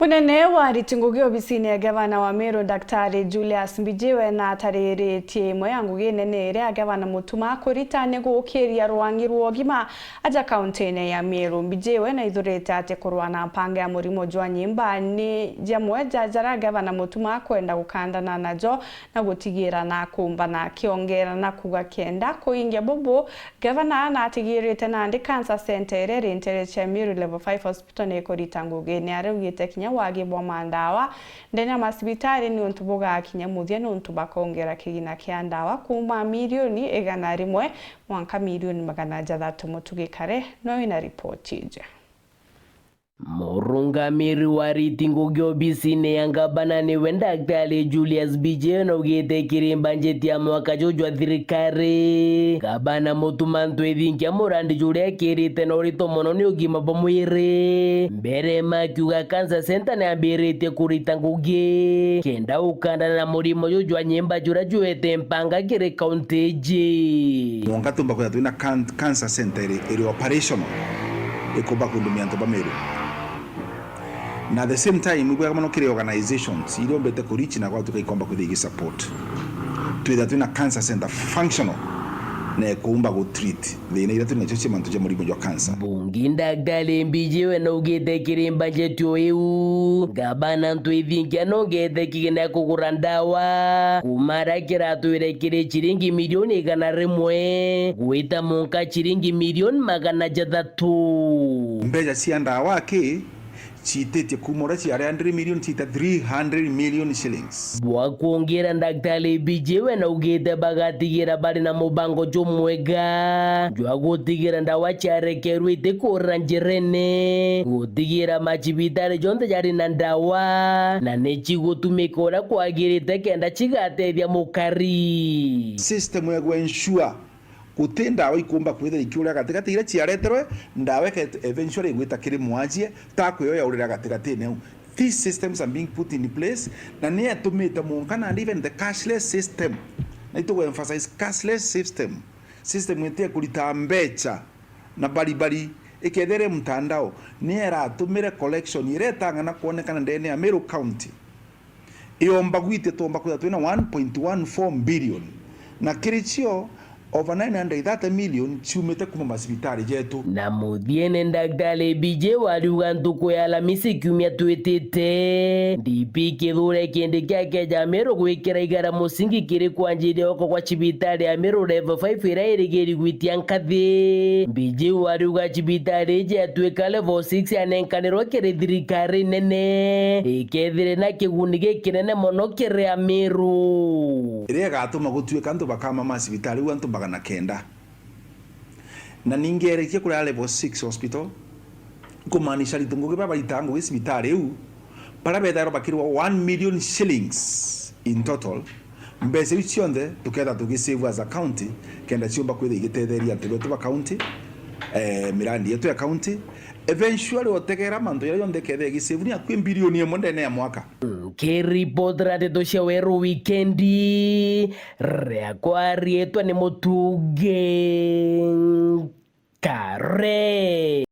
Munene wa Ritingugi obisini ya gavana wa Meru Daktari Julius Mbijiwe na tarĩrĩtie imwe ya ngugi nene ĩrĩa gavana Mutuma kũritania gũkĩria rwangi rwogima aja kaunti-inĩ ya Meru. Mbijiwe na ithurĩte atĩ kũrũa na mpanga ya mũrimũ jwa nyimba nĩ jamwe jara gavana Mutuma kwenda gũkandana najo na gũtigĩra na kumba na kĩongera na kuga kenda kũingia bobo gavana na atigĩrĩte Nandi Cancer Center ĩrĩa ĩrĩ Meru Level 5 Hospital nĩ kũrita ngugi nĩ araugĩte kinya wagibwa mandawa ndenya masibitari ni untubuga kinya muthia ni untubakongera kigina kia ndawa kuma milioni 100 mwanka milioni 600 mutugikare no ina report ije. Murungamiri wa Ritingugi obisini ya gavana ni Daktari Julius Mbijiwe na ugite kirimba njeti ya mwaka jojwa thirikari. Gavana Mutuma ntwithinkia murandi juria kirite na urito muno ni ugima bwa mwiri. Mbere makiuga Cancer Center ni ambiritie kurita ngugi kenda ukandana na murimo jojwa nyimba jura juete mpanga kiri kaunti iji. Mwanga tumba kwa tuina Cancer Center iri operational ikuba kundumia ntoba Meru. Na at the same time, we have no organizations. You don't better reach na kwa tukaikomba kudigi support. Tuida tuna Cancer Center functional na kuumba go treat. The ina tuna choche mantoja muribo jwa cancer. Bungi Daktari Mbijiwe na ugete kirimba jetu eu. Gavana ntwithinkia no gete kigina kugura ndawa. Kumara kiratuire kiri chiringi milioni 100 gwita munka chiringi milioni 600. Mbeja si ndawa ke chitete kumora chi 100 million chita 300 million shillings. Bwa kuongera Daktari Mbijiwe na ugete bagatigira bari na mubango jomwega jwa gutigira ndawa charekerwe ite kuranjirene gutigira machibitari jonte jari na ndawa na nechi gutumikora kwagirite kenda chigatethia mukari system ya ensure kutenda ikumba kwithira ikiura gatigati ira ciareterwe ndawe ke eventually gwita kiri mwanjie ta kuyoya urira gatigati ne. These systems are being put in place na ne atumite munkana and even the cashless system na ito emphasize cashless system yetu kulita mbecha na bali ikedere mtandao ni era atumire collection iretanga na kuonekana ndene ya Meru County iomba gwite tomba kwa twina 1.14 billion na kirichio over 930 million chumete kuma masibitari jetu. Na muthiene Daktari Mbijiwe waliuga ntuku ya Alamisi kiumia twitite ndipi kithure kindi kiake ja Meru gwikira igara musingi kiri kwanjire oko kwa cibitari ya Meru Level 5 ira irigeri gwitia nkathi. Mbijiwe waliuga cibitari je atwika Level 6 anenkanirwo kiri thirikari nene ikethire na kiguni gikinene muno kiri ya Meru ire gatuma gutwika ntu bakama masibitari wantu bagana kenda na ningerekie kuri Level 6 hospital kumaanisha Ritingugi baba itango gisibitari eu para bedaro bakirwa 1 million shillings in total mbese bichonde tukenda tugisave as a county kenda chiomba kwithe igitetheria ntebetu ba county mirandi yetu ya county eventually otegera mando ya yonde kethe gisave ni akwi bilioni ndene ya mwaka. Kiripoti rateto cia weru wikendi riakwa rietwa ni Mutuge Kare.